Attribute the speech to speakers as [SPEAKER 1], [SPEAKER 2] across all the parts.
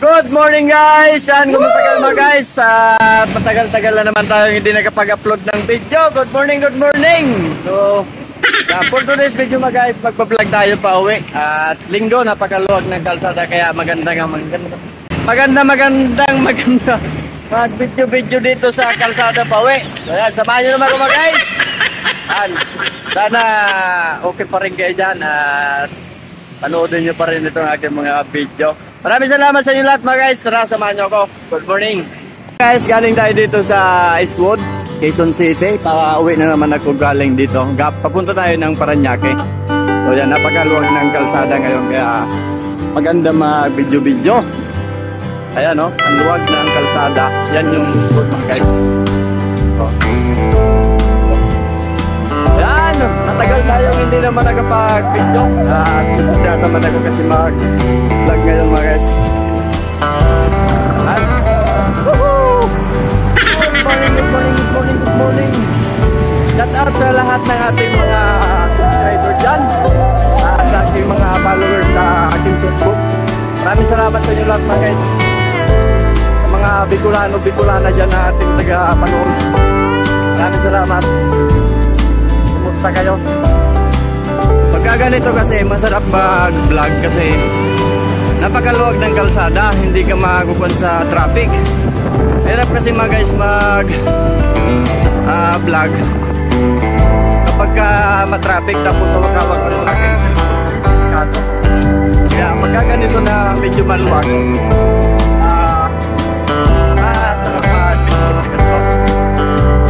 [SPEAKER 1] Good morning guys! Yan, kumusta kayo mga guys? Matagal-tagal na naman tayo hindi nakapag-upload ng video. Good morning, good morning! So, for today's video mga guys, magpa-vlog tayo pa uwi. At linggo, napakaluwag ng kalsada kaya maganda. Mag-video-video dito sa kalsada pa uwi. So yan, samahan nyo naman ako mga guys! Yan, sana okay pa rin kayo dyan at panoodin nyo pa rin itong aking mga video. Maraming salamat sa inyo lahat mga guys. Tara, samahan nyo ako. Good morning. Guys, galing tayo dito sa Eastwood, Quezon City. Pauwi na naman ako galing dito. Papunta tayo ng Paranaque. So yan, napakaluwag ng kalsada ngayon. Kaya maganda mag-video-video. Ayan o, ang luwag ng kalsada. Yan yung Eastwood mga guys. So, yan, matagal tayo hindi naman nakapag-video. Hindi naman ako kasi mag-vlog ngayon mga guys. Woohoo! Good morning. Shout out sa lahat ng ating mga subscriber dyan. Sa ating mga followers sa aking Facebook. Maraming salamat sa inyo lahat mga guys. Sa mga Bicolana dyan na ating taga-panood. Maraming salamat. Kumusta kayo? Pagka ganito kasi masarap mag-vlog kasi napakaluwag ng kalsada, hindi ka makukuha sa traffic. Hirap kasi mga guys mag-vlog kapag ma-traffic tapos sa wakawag mo yung aking cellphone. Kaya pagka ganito na medyo maluwag, sarap mag-video ganito.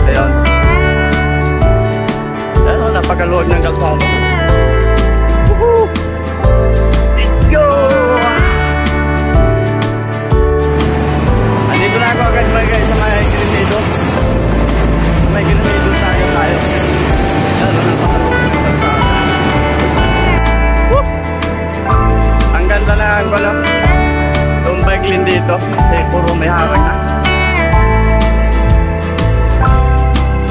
[SPEAKER 1] Ayun. Ayun, napakaluwag ng kalsada. Woohoo! Let's go! Andito na ako agad mga guys sa may Granados. Sa may Granados na agad tayo. Yan, napakaluwag ng kalsada. Woo! Ang ganda na ang balap. Itong bike lane dito kasi puro may harang na.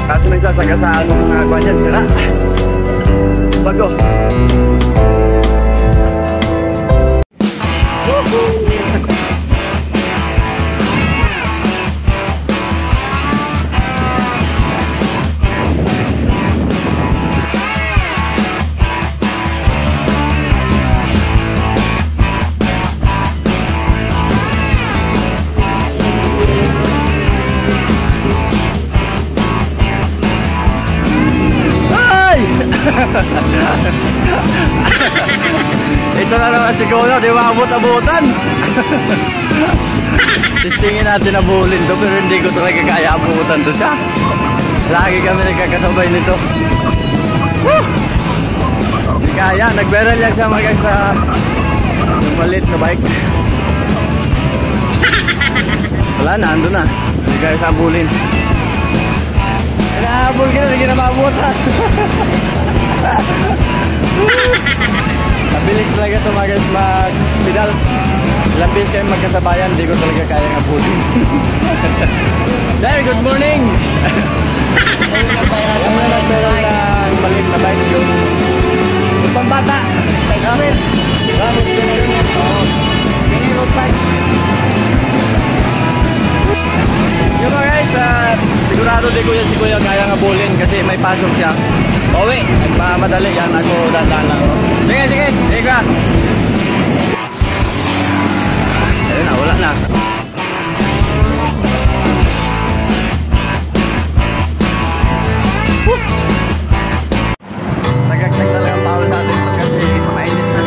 [SPEAKER 1] Kasi nagsasagasaan ng mga kwanyan sila. Bago. Ito na naman siguro, di maabot-abutan. Testingin natin abulin to pero hindi ko talaga kaya abutan to siya. Lagi kami nagkakasabay nito. Woo! Hindi kaya, nag-viral yan siya mga sa malit na bike. Wala na, ando na. Hindi kaya sa abulin. Inaabol ka na, hindi na maabutan. Mabilis talaga ito mga guys mag-pedal. Ilang beses kayo magkasabayan, hindi ko talaga kaya abutin. There, good morning! Ang nagperal ng malit na bike yung pambata. Gamit ka na rin. Mini road bike. Yung mga guys, sigurado di ko yan si Kuya kaya abulin kasi may pasok siya. Pauwi, nagmamadali yan ako dandan lang. Sige, ka. Ayun na, wala na. Nagagtag na lang ang bawal natin kasi mainit na.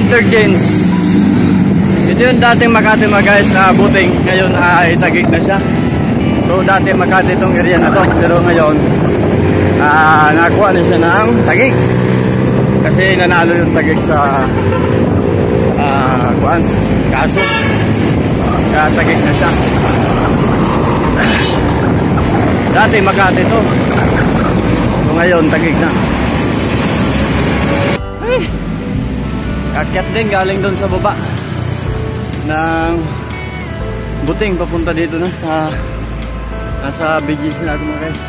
[SPEAKER 1] interchange. Ito yung dating Makati mga guys na buting. Ngayon ay Taguig na siya. So dati Makati itong area na to. Pero ngayon nakakuha na siya ng Taguig. Kasi nanalo yung Taguig sa kaso. Kaya Taguig na siya. Dati Makati to. So ngayon Taguig na. Ay, kakyat din galing doon sa baba ng buting papunta dito na sa nasa BGC na ako mga guys.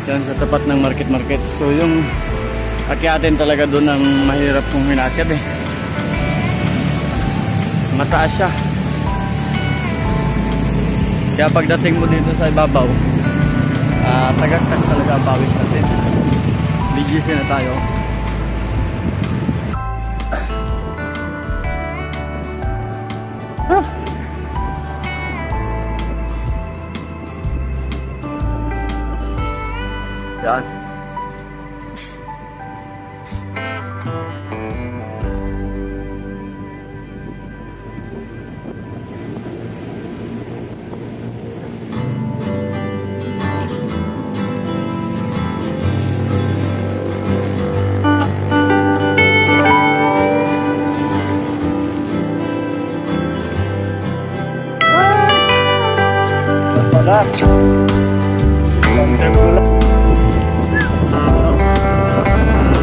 [SPEAKER 1] Yan sa tapat ng market. So yung akyatin talaga doon ang mahirap kung hinakyat eh. Mataas siya. Kaya pagdating mo dito sa ibabaw, tagaktak talaga ang pawis natin. BGC na tayo. Yan.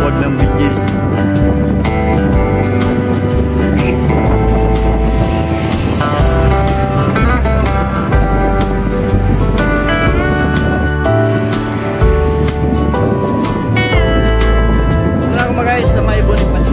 [SPEAKER 1] Huwag ng bigis. Ito na ako mga guys sa may Bonifacio.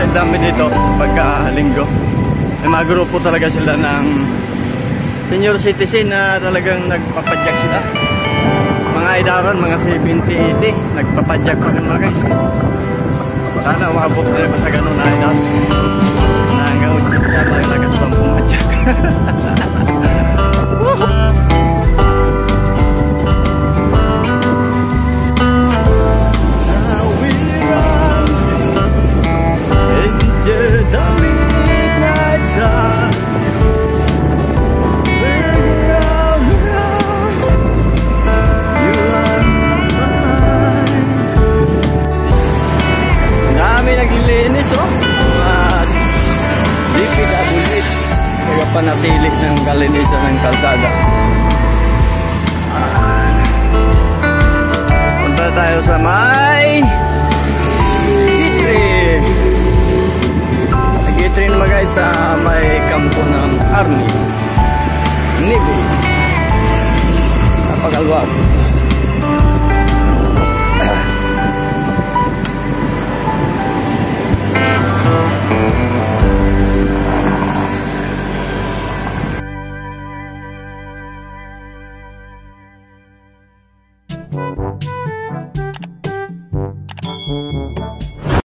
[SPEAKER 1] Dami dito pagka linggo. May mga grupo talaga sila ng senior citizen na talagang nagpapadyak sila. Mga idaran, mga 70-80 nagpapadyak pa ng mga guys. Sana umabot na pa sa ganun na idaran. Hanggang na tayo nagkatapang pumadyak. Panatili ng kalinisan ng kalsada. Punta tayo sa may Gitri naman guys sa may kampo ng Army Navy. Napakaluwag.